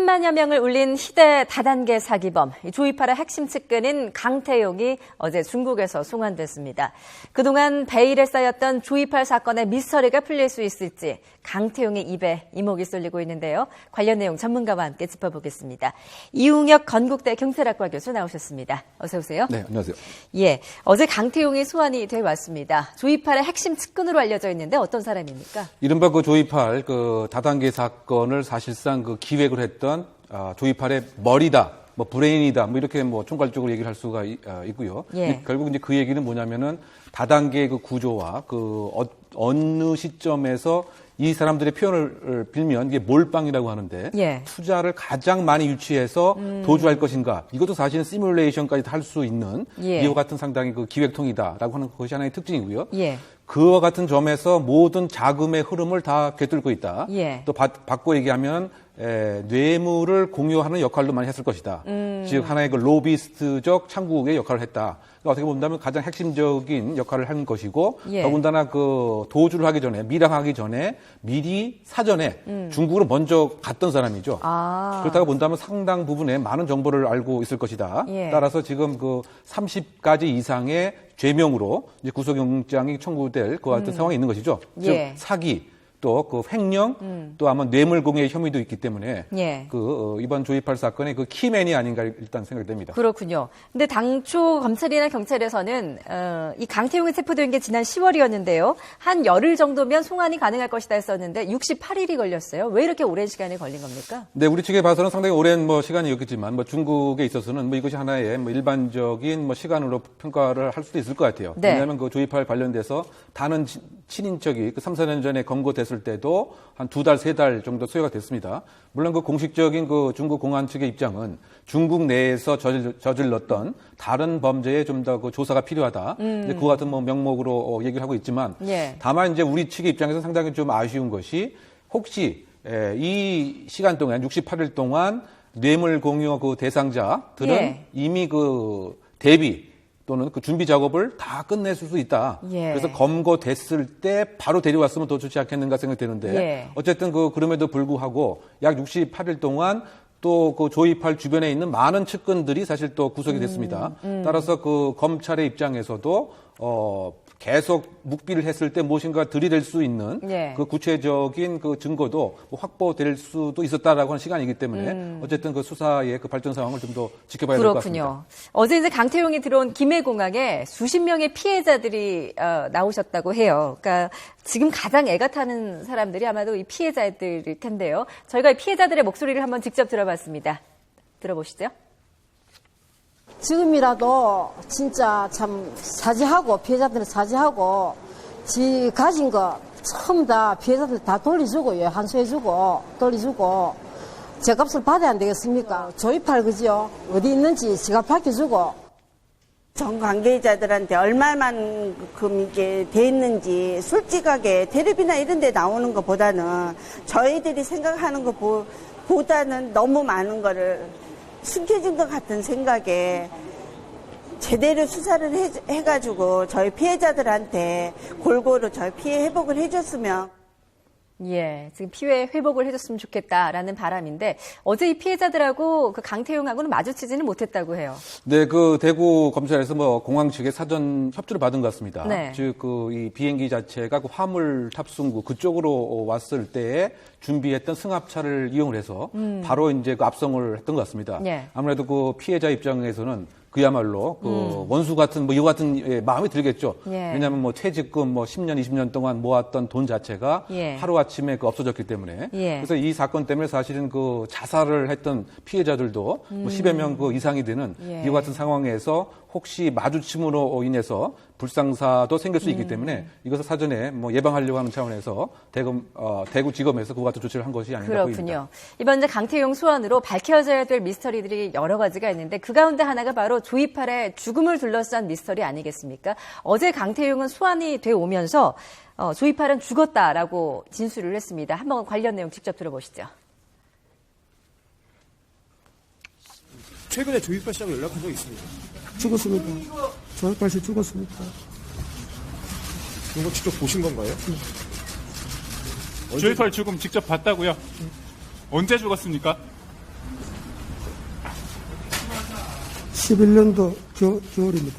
10만여 명을 울린 희대 다단계 사기범 조이팔의 핵심 측근인 강태용이 어제 중국에서 송환됐습니다. 그동안 베일에 쌓였던 조이팔 사건의 미스터리가 풀릴 수 있을지 강태용의 입에 이목이 쏠리고 있는데요. 관련 내용 전문가와 함께 짚어보겠습니다. 이웅혁 건국대 경찰학과 교수 나오셨습니다. 어서 오세요. 네, 안녕하세요. 예, 어제 강태용이 소환이 돼 왔습니다. 조이팔의 핵심 측근으로 알려져 있는데 어떤 사람입니까? 이른바 그 조이팔 그 다단계 사건을 사실상 그 기획을 했던 조이팔의 머리다, 뭐 브레인이다, 뭐 이렇게 뭐 총괄적으로 얘기를 할 수가 있고요. 예. 결국 이제 그 얘기는 뭐냐면은 다단계의 그 구조와 그 어느 시점에서 이 사람들의 표현을 빌면 이게 몰빵이라고 하는데 예. 투자를 가장 많이 유치해서 도주할 것인가, 이것도 사실은 시뮬레이션까지 할 수 있는 예. 이와 같은 상당히 그 기획통이다라고 하는 것이 하나의 특징이고요. 예. 그와 같은 점에서 모든 자금의 흐름을 다 꿰뚫고 있다. 예. 또 바꿔 얘기하면 뇌물을 공유하는 역할도 많이 했을 것이다. 즉 하나의 그 로비스트적 창구의 역할을 했다. 그러니까 어떻게 본다면 가장 핵심적인 역할을 한 것이고, 예. 더군다나 그 도주를 하기 전에, 밀항하기 전에 미리 사전에 중국으로 먼저 갔던 사람이죠. 그렇다고 본다면 상당 부분에 많은 정보를 알고 있을 것이다. 예. 따라서 지금 그 30가지 이상의 죄명으로 이제 구속영장이 청구될 그와 같은 상황이 있는 것이죠. 예. 즉 사기, 또 그 횡령, 또 아마 뇌물공여 혐의도 있기 때문에 예. 이번 조이팔 사건의 그 키맨이 아닌가 일단 생각됩니다. 그렇군요. 근데 당초 검찰이나 경찰에서는 이 강태용이 체포된 게 지난 10월이었는데요. 한 열흘 정도면 송환이 가능할 것이다 했었는데 68일이 걸렸어요. 왜 이렇게 오랜 시간이 걸린 겁니까? 네, 우리 측에 봐서는 상당히 오랜 시간이었겠지만 중국에 있어서는 이것이 하나의 일반적인 시간으로 평가를 할 수도 있을 것 같아요. 네. 왜냐하면 그 조이팔 관련돼서 다른 친인척이 그 3, 4년 전에 검거됐을 때도 한 2달, 3달 정도 소요가 됐습니다. 물론 그 공식적인 그 중국 공안 측의 입장은 중국 내에서 저질렀던 다른 범죄에 좀 더 그 조사가 필요하다. 그와 같은 명목으로 얘기를 하고 있지만, 예. 다만 이제 우리 측의 입장에서 상당히 좀 아쉬운 것이 혹시 이 시간 동안 68일 동안 뇌물 공유 그 대상자들은 예. 이미 그 대비 또는 그 준비 작업을 다 끝냈을 수 있다. 예. 그래서 검거됐을 때 바로 데려왔으면 더 좋지 않겠는가 생각되는데, 예. 어쨌든 그럼에도 불구하고 약 68일 동안 또 그 조이팔 주변에 있는 많은 측근들이 사실 또 구속이 됐습니다. 따라서 그 검찰의 입장에서도 계속 묵비를 했을 때 무엇인가 들이댈 수 있는 예. 그 구체적인 그 증거도 확보될 수도 있었다라고 하는 시간이기 때문에 어쨌든 그 수사의 그 발전 상황을 좀 더 지켜봐야 될 것 같습니다. 그렇군요. 어제 이제 강태용이 들어온 김해공항에 수십 명의 피해자들이 나오셨다고 해요. 그러니까 지금 가장 애가 타는 사람들이 아마도 이 피해자들일 텐데요. 저희가 이 피해자들의 목소리를 한번 직접 들어봤습니다. 들어보시죠. 지금이라도 진짜 참 사죄하고, 피해자들은 사죄하고, 지 가진 거 전부 다 피해자들 다 돌려주고, 환수해주고, 돌려주고, 제값을 받아야 안 되겠습니까? 조이팔 그죠? 어디 있는지 지가 밝혀주고. 전 관계자들한테 얼마만큼 이게 돼 있는지 솔직하게 텔레비나 이런 데 나오는 것보다는 저희들이 생각하는 것보다는 너무 많은 거를 숨겨진 것 같은 생각에 제대로 수사를 해가지고 저희 피해자들한테 골고루 저희 피해 회복을 해줬으면. 예, 지금 피해 회복을 해줬으면 좋겠다라는 바람인데 어제 이 피해자들하고 그 강태용하고는 마주치지는 못했다고 해요. 네, 그 대구 검찰에서 공항 측의 사전 협조를 받은 것 같습니다. 네. 즉 이 비행기 자체가 그 화물 탑승구 그쪽으로 왔을 때에 준비했던 승합차를 이용을 해서 바로 이제 그 압송을 했던 것 같습니다. 예. 아무래도 그 피해자 입장에서는 그야말로 그 원수 같은 이와 같은 마음이 들겠죠. 예. 왜냐하면 퇴직금 10년, 20년 동안 모았던 돈 자체가 예. 하루아침에 없어졌기 때문에. 예. 그래서 이 사건 때문에 사실은 그 자살을 했던 피해자들도 10여 명 그 이상이 되는 예. 이와 같은 상황에서 혹시 마주침으로 인해서 불상사도 생길 수 있기 때문에 이것을 사전에 예방하려고 하는 차원에서 대구지검에서 그와 같은 조치를 한 것이 아닌가 보입니다. 그렇군요. 이번 이제 강태용 소환으로 밝혀져야 될 미스터리들이 여러 가지가 있는데 그 가운데 하나가 바로 조이팔의 죽음을 둘러싼 미스터리 아니겠습니까? 어제 강태용은 소환이 돼 오면서 조이팔은 죽었다라고 진술을 했습니다. 한번 관련 내용 직접 들어보시죠. 최근에 조이팔 씨하고 연락한 적 있습니까? 죽었습니다. 조이팔 씨 죽었습니다. 그런 거 직접 보신 건가요? 네. 조이팔 죽음 직접 봤다고요? 언제 죽었습니까? 11년도 겨울입니다.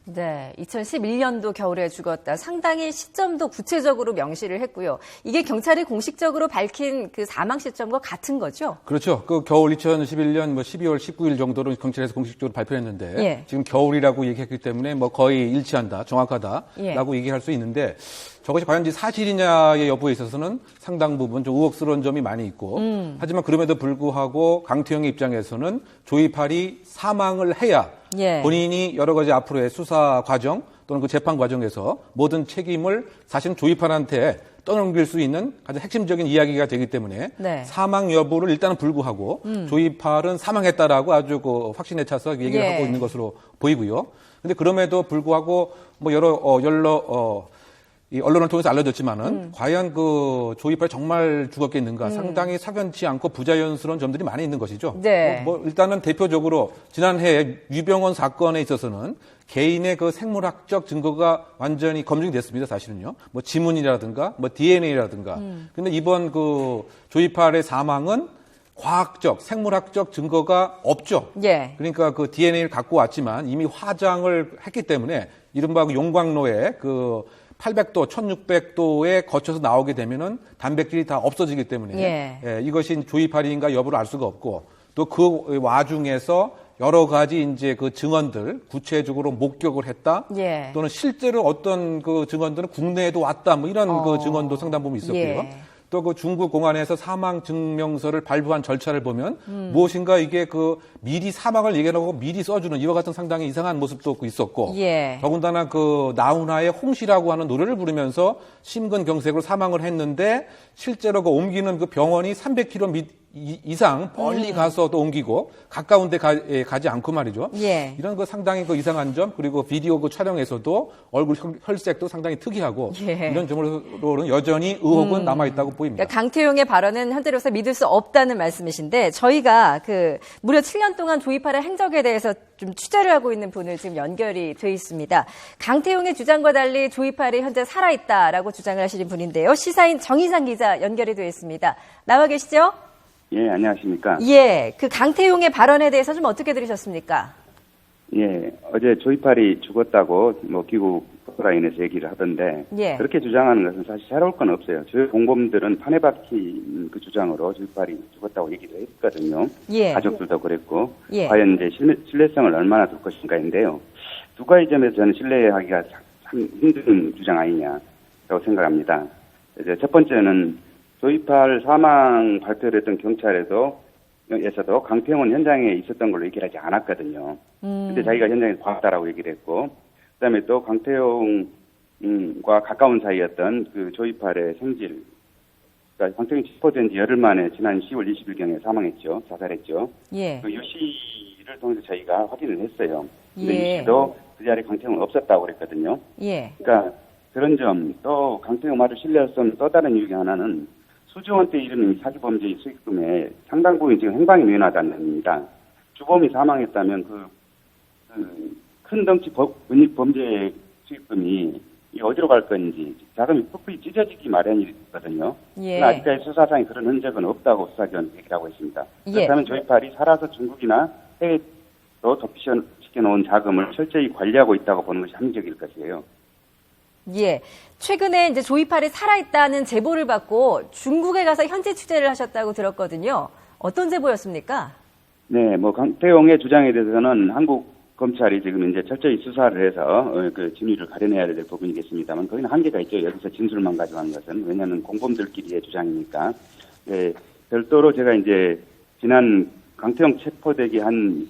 네, 2011년도 겨울에 죽었다. 상당히 시점도 구체적으로 명시를 했고요. 이게 경찰이 공식적으로 밝힌 그 사망 시점과 같은 거죠? 그렇죠. 그 겨울 2011년 12월 19일 정도로 경찰에서 공식적으로 발표했는데 예. 지금 겨울이라고 얘기했기 때문에 거의 일치한다, 정확하다라고 예. 얘기할 수 있는데 저것이 과연 사실이냐의 여부에 있어서는 상당 부분 좀 의혹스러운 점이 많이 있고 하지만 그럼에도 불구하고 강태형의 입장에서는 조이팔이 사망을 해야 예. 본인이 여러 가지 앞으로의 수사 과정 또는 그 재판 과정에서 모든 책임을 사실 조이팔한테 떠넘길 수 있는 가장 핵심적인 이야기가 되기 때문에 네. 사망 여부를 일단은 불구하고 조이팔은 사망했다라고 아주 그 확신에 차서 얘기를 예. 하고 있는 것으로 보이고요. 근데 그럼에도 불구하고 이 언론을 통해서 알려졌지만은 과연 그 조이팔이 정말 죽었겠는가 상당히 석연치 않고 부자연스러운 점들이 많이 있는 것이죠. 네. 일단은 대표적으로 지난해 유병헌 사건에 있어서는 개인의 그 생물학적 증거가 완전히 검증이 됐습니다. 사실은요. 지문이라든가 DNA라든가. 근데 이번 그 조이팔의 사망은 과학적, 생물학적 증거가 없죠. 예. 그러니까 그 DNA를 갖고 왔지만 이미 화장을 했기 때문에 이른바 그 용광로에 그 800도, 1600도에 거쳐서 나오게 되면은 단백질이 다 없어지기 때문에 이것이 조이팔인가 여부를 알 수가 없고 또 그 와중에서 여러 가지 이제 그 증언들 구체적으로 목격을 했다 예. 또는 실제로 어떤 그 증언들은 국내에도 왔다 이런 그 증언도 상당 부분 있었고요. 예. 또 그 중국 공안에서 사망 증명서를 발부한 절차를 보면 무엇인가 이게 그 미리 사망을 얘기하고 미리 써주는 이와 같은 상당히 이상한 모습도 있었고 예. 더군다나 그 나훈아의 홍시라고 하는 노래를 부르면서 심근경색으로 사망을 했는데 실제로 그 옮기는 그 병원이 300km 이상 멀리 가서 또 옮기고 가까운 데 가지 않고 말이죠. 예. 이런 그 상당히 그 이상한 점 그리고 비디오 그 촬영에서도 얼굴 혈색도 상당히 특이하고 예. 이런 점으로는 여전히 의혹은 남아있다고 보입니다. 그러니까 강태용의 발언은 현재로서 믿을 수 없다는 말씀이신데 저희가 그 무려 7년 동안 조이팔의 행적에 대해서 좀 취재를 하고 있는 분을 지금 연결이 돼 있습니다. 강태용의 주장과 달리 조이팔이 현재 살아있다라고 주장을 하시는 분인데요. 시사인 정희상 기자 연결이 돼 있습니다. 나와 계시죠? 예, 안녕하십니까. 예, 그 강태용의 발언에 대해서 좀 어떻게 들으셨습니까? 예, 어제 조이팔이 죽었다고 기국 라인에서 얘기를 하던데 예. 그렇게 주장하는 것은 사실 새로울 건 없어요. 저희 공범들은 판에 박힌 그 주장으로 조이팔이 죽었다고 얘기를 했거든요. 예. 가족들도 그랬고 예. 과연 이제 신뢰성을 얼마나 둘 것인가인데요. 두 가지 점에서 저는 신뢰하기가 참 힘든 주장 아니냐라고 생각합니다. 이제 첫 번째는 조이팔 사망 발표를 했던 경찰에서도 강태용은 현장에 있었던 걸로 얘기를 하지 않았거든요. 근데 자기가 현장에 봤다라고 얘기를 했고, 그다음에 또 강태용과 가까운 사이였던 그 조이팔의 생질, 그러니까 강태용이 체포된 지 열흘 만에 지난 10월 20일경에 사망했죠. 자살했죠. 예. 그 유 씨를 통해서 저희가 확인을 했어요. 근데 예. 유 씨도 그 자리에 강태용은 없었다고 그랬거든요. 예. 그러니까 그런 점, 또 강태용 말을 신뢰했던 또 다른 이유 중에 하나는 수조 원대 이르는 사기범죄의 수익금에 상당 부분 지금 행방이 미연하다는 겁니다. 주범이 사망했다면 큰 덩치 은닉 범죄 수익금이 어디로 갈 건지 자금이 푹푹이 찢어지기 마련이거든요. 예. 아직까지 수사상에 그런 흔적은 없다고 수사기관은 얘기를 하고 있습니다. 예. 그렇다면 조이팔이 살아서 중국이나 해외로 도피시켜놓은 자금을 철저히 관리하고 있다고 보는 것이 합리적일 것이에요. 예. 최근에 이제 조이팔이 살아있다는 제보를 받고 중국에 가서 현지 취재를 하셨다고 들었거든요. 어떤 제보였습니까? 네, 강태용의 주장에 대해서는 한국 검찰이 지금 이제 철저히 수사를 해서 그 진위를 가려내야 될 부분이겠습니다만 거기는 한계가 있죠. 여기서 진술만 가져간 것은. 왜냐하면 공범들끼리의 주장이니까. 네, 별도로 제가 이제 지난 강태용 체포되기 한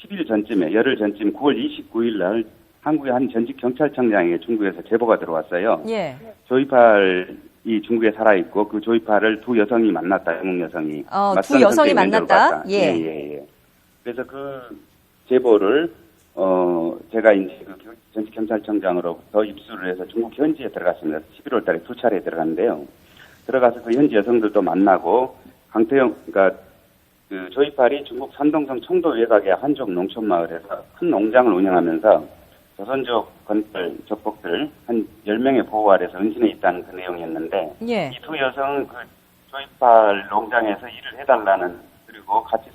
10일 전쯤에, 열흘 전쯤 9월 29일 날 한국의 한 전직 경찰청장에게 중국에서 제보가 들어왔어요. 예. 조이팔이 중국에 살아있고 그 조이팔을 두 여성이 만났다. 영국 여성이. 두 여성이 만났다? 예. 그래서 그 제보를 제가 이제 그 전직 경찰청장으로부터 입수를 해서 중국 현지에 들어갔습니다. 11월 달에 2차례 들어갔는데요. 들어가서 그 현지 여성들도 만나고 강태용, 그러니까 그 조이팔이 중국 산동성 청도 외곽의 한족 농촌마을에서 큰 농장을 운영하면서 조선족 건설 적복들 한 10명의 보호 아래서 은신해 있다는 그 내용이었는데 예. 이 두 여성은 그 조이팔 농장에서 일을 해달라는 그리고 같이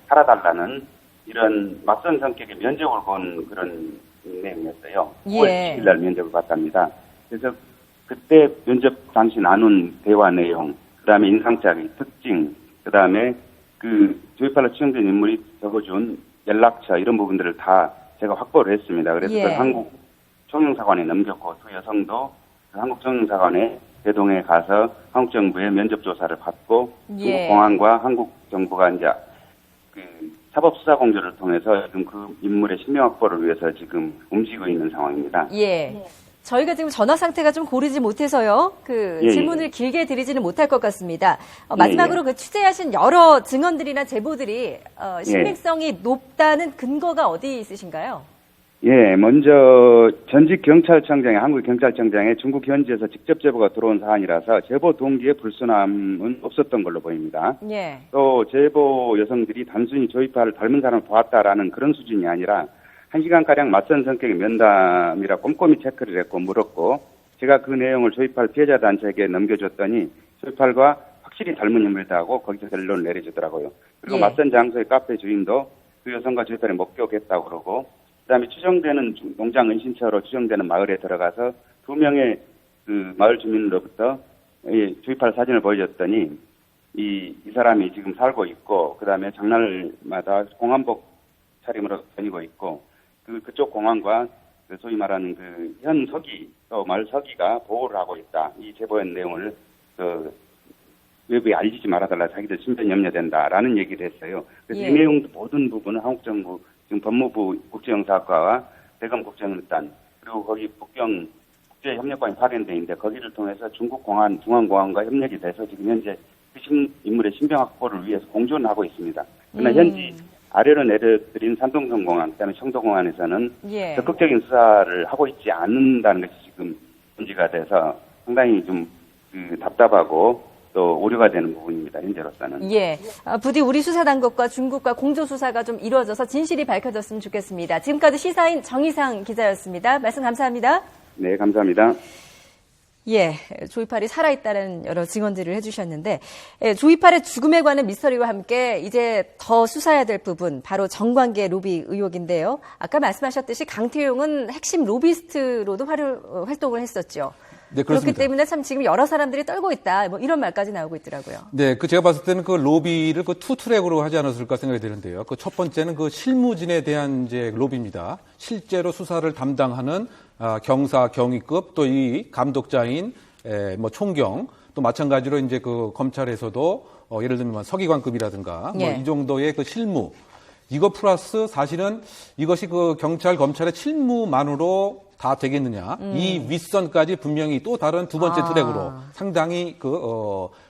살아달라는 이런 맞선 성격의 면접을 본 그런 내용이었어요. 예. 5월 10일 날 면접을 봤답니다. 그래서 그때 면접 당시 나눈 대화 내용, 그다음에 인상착의 특징, 그다음에 그 조이팔로 추정된 인물이 적어준 연락처 이런 부분들을 다 제가 확보를 했습니다. 그래서 예. 그 한국 총영사관에 넘겼고 두 여성도 그 한국 총영사관에 대동에 가서 한국 정부의 면접 조사를 받고 예. 중국 공안과 한국 정부가 이제 그 사법 수사 공조를 통해서 지금 그 인물의 신명 확보를 위해서 지금 움직이고 있는 상황입니다. 예. 저희가 지금 전화 상태가 좀 고르지 못해서요. 그 예, 질문을 길게 드리지는 못할 것 같습니다. 마지막으로 예. 그 취재하신 여러 증언들이나 제보들이 신빙성이 높다는 근거가 어디 있으신가요? 예, 먼저 전직 경찰청장의 한국 경찰청장의 중국 현지에서 직접 제보가 들어온 사안이라서 제보 동기의 불순함은 없었던 걸로 보입니다. 예. 또 제보 여성들이 단순히 조이파를 닮은 사람을 보았다라는 그런 수준이 아니라 1시간가량 맞선 성격의 면담이라 꼼꼼히 체크를 했고 물었고 제가 그 내용을 조이팔 피해자 단체에게 넘겨줬더니 조이팔과 확실히 닮은 인물이다 하고 거기서 결론을 내려주더라고요. 그리고 예. 맞선 장소의 카페 주인도 그 여성과 조이팔이 목격했다고 그러고 그다음에 추정되는 농장 은신처로 추정되는 마을에 들어가서 2명의 그 마을 주민으로부터 이 조이팔 사진을 보여줬더니 이 사람이 지금 살고 있고 그다음에 장날마다 공안복 차림으로 다니고 있고 그쪽 공안과 그 소위 말하는 그 현 서기 또 마을 서기가 보호를 하고 있다. 이 제보의 내용을 그 외부에 알리지 말아달라. 자기들 신변 염려된다라는 얘기를 했어요. 그래서 예. 이 내용 모든 부분은 한국 정부 지금 법무부 국제영사학과와 대검 국정원단 그리고 거기 북경 국제협력관이 파견돼 있는데 거기를 통해서 중국 공안 중앙공안과 협력이 돼서 지금 현재 그 인물의 신병 확보를 위해서 공조는 하고 있습니다. 그러나 현지 아래로 내려드린 산동성공안 그다음에 청도공안에서는 예. 적극적인 수사를 하고 있지 않는다는 것이 지금 문제가 돼서 상당히 좀 답답하고 또 우려가 되는 부분입니다. 현재로서는. 예. 부디 우리 수사당국과 중국과 공조수사가 좀 이루어져서 진실이 밝혀졌으면 좋겠습니다. 지금까지 시사인 정희상 기자였습니다. 말씀 감사합니다. 네, 감사합니다. 예, 조이팔이 살아있다는 여러 증언들을 해주셨는데 조이팔의 죽음에 관한 미스터리와 함께 이제 더 수사해야 될 부분 바로 정관계 로비 의혹인데요. 아까 말씀하셨듯이 강태용은 핵심 로비스트로도 활동을 했었죠. 네, 그렇기 그렇습니다. 때문에 참 지금 여러 사람들이 떨고 있다. 뭐 이런 말까지 나오고 있더라고요. 네, 제가 봤을 때는 그 로비를 그 투 트랙으로 하지 않았을까 생각이 되는데요. 그 첫 번째는 그 실무진에 대한 이제 로비입니다. 실제로 수사를 담당하는 경사, 경위급 또 이 감독자인 뭐 총경 또 마찬가지로 이제 그 검찰에서도 예를 들면 서기관급이라든가 예. 뭐 이 정도의 그 실무 이거 플러스 사실은 이것이 그 경찰 검찰의 실무만으로 다 되겠느냐. 이 윗선까지 분명히 또 다른 두 번째 트랙으로 상당히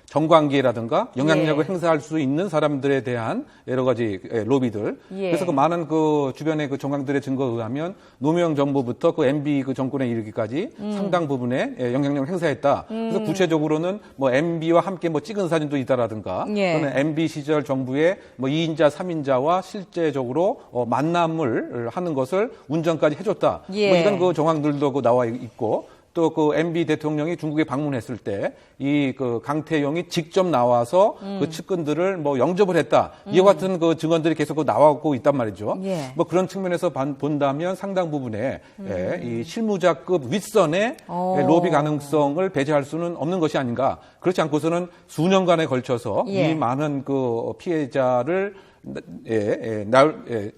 정관계라든가 영향력을 예. 행사할 수 있는 사람들에 대한 여러 가지 로비들. 예. 그래서 그 많은 그 주변의 그 정황들의 증거에 의하면 노무현 정부부터 그 MB 그 정권에 이르기까지 상당 부분의 영향력을 행사했다. 그래서 구체적으로는 뭐 MB와 함께 뭐 찍은 사진도 있다라든가 예. 또는 MB 시절 정부의 뭐 2인자, 3인자와 실제적으로 만남을 하는 것을 운전까지 해줬다. 예. 뭐 이런 그 정황들도 그 나와 있고 또 그 MB 대통령이 중국에 방문했을 때 이 그 강태용이 직접 나와서 그 측근들을 뭐 영접을 했다. 이와 같은 그 증언들이 계속 나오고 있단 말이죠. 예. 뭐 그런 측면에서 본다면 상당 부분에 이 실무자급 윗선의 로비 가능성을 배제할 수는 없는 것이 아닌가. 그렇지 않고서는 수년간에 걸쳐서 예. 이 많은 그 피해자를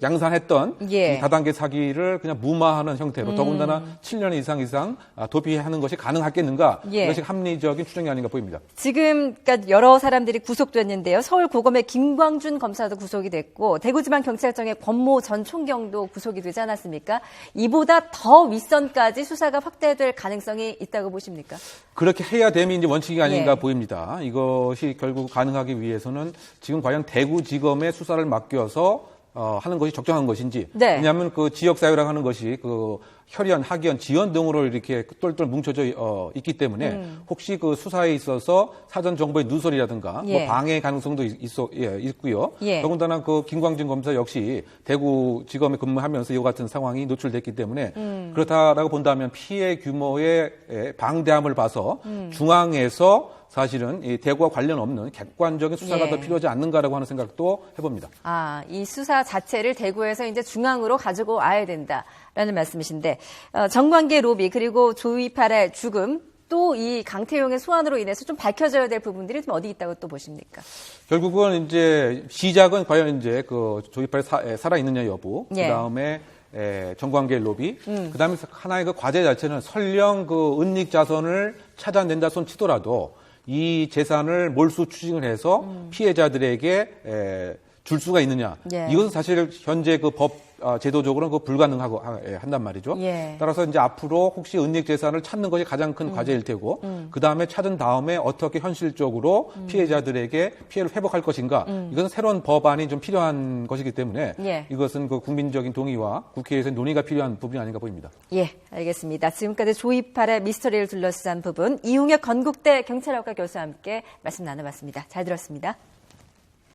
양산했던 예. 이 다단계 사기를 그냥 무마하는 형태로 더군다나 7년 이상 도피하는 것이 가능하겠는가 예. 이것이 합리적인 추정이 아닌가 보입니다. 지금 그러니까 여러 사람들이 구속됐는데요. 서울고검의 김광준 검사도 구속이 됐고 대구지방경찰청의 권모 전 총경도 구속이 되지 않았습니까? 이보다 더 윗선까지 수사가 확대될 가능성이 있다고 보십니까? 그렇게 해야 됨이 이제 원칙이 아닌가 예. 보입니다. 이것이 결국 가능하기 위해서는 지금 과연 대구지검의 수사를 맡겨서 하는 것이 적정한 것인지. 네. 왜냐하면 그 지역사회라고 하는 것이 그 혈연, 학연, 지연 등으로 이렇게 똘똘 뭉쳐져 있기 때문에 혹시 그 수사에 있어서 사전 정보의 누설이라든가 예. 뭐 방해 가능성도 있고요. 예. 더군다나 그 김광진 검사 역시 대구지검에 근무하면서 이와 같은 상황이 노출됐기 때문에 그렇다라고 본다면 피해 규모의 방대함을 봐서 중앙에서 사실은 이 대구와 관련 없는 객관적인 수사가 예. 더 필요하지 않는가라고 하는 생각도 해봅니다. 이 수사 자체를 대구에서 이제 중앙으로 가지고 와야 된다라는 말씀이신데, 정관계 로비 그리고 조이팔의 죽음, 또 이 강태용의 소환으로 인해서 좀 밝혀져야 될 부분들이 좀 어디 있다고 또 보십니까? 결국은 이제 시작은 과연 이제 그 조이팔이 살아있느냐 여부, 예. 그 다음에 정관계 로비, 그 다음에 하나의 그 과제 자체는 설령 그 은닉 자선을 찾아낸다 손 치더라도 이 재산을 몰수 추징을 해서 피해자들에게 줄 수가 있느냐. 예. 이것은 사실 현재 그 법 제도적으로는 그 불가능하고 한단 말이죠. 예. 따라서 이제 앞으로 혹시 은닉 재산을 찾는 것이 가장 큰 과제일 테고, 그 다음에 찾은 다음에 어떻게 현실적으로 피해자들에게 피해를 회복할 것인가. 이것은 새로운 법안이 좀 필요한 것이기 때문에 예. 이것은 그 국민적인 동의와 국회에서 논의가 필요한 부분이 아닌가 보입니다. 예, 알겠습니다. 지금까지 조이팔의 미스터리를 둘러싼 부분, 이용혁 건국대 경찰학과 교수와 함께 말씀 나눠봤습니다. 잘 들었습니다.